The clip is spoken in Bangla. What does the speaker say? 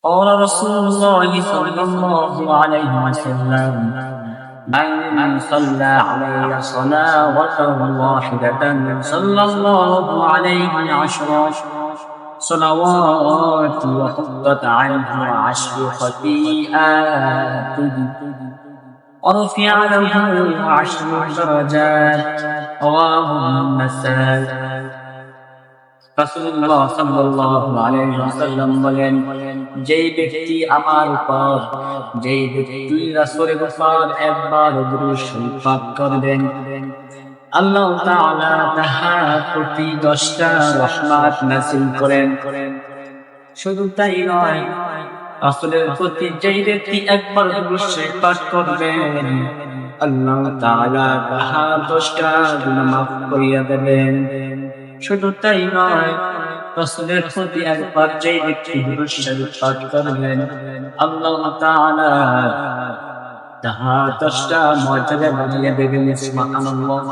قال رسول الله صلى الله عليه وسلم من صلى علي صلاة واحدة صلى الله عليه عشرا صلوات وحطت عنه عشر خطيئات ورفع له عشر درجات رواه النسائي রাসূলুল্লাহ সাল্লাল্লাহু আলাইহি ওয়াসাল্লাম বলেন, যেই ব্যক্তি আমার উপর, যেই ব্যক্তি রাসূলের উপর একবার দুরূদ শরীফ পাঠ করবেন, আল্লাহ তাআলা তাহার প্রতি 10টা রহমত নাযিল করেন। শুধু তাই নয়, রাসূলের প্রতি যেই ব্যক্তি একবার দুরূদ শরীফ পাঠ করবেন, আল্লাহ তাআলা তাহার 10টা গুনাহ মাফ করিয়া দেবেন। শুধু তাই নয়, রাসূলের প্রতি একবার যেই ব্যক্তি দুরূদ শরীফ পাঠ করবেন, আল্লাহ তাআলা তাহার 10টা মর্যাদা বাড়িয়ে দেবেন। সুবহানাল্লাহ।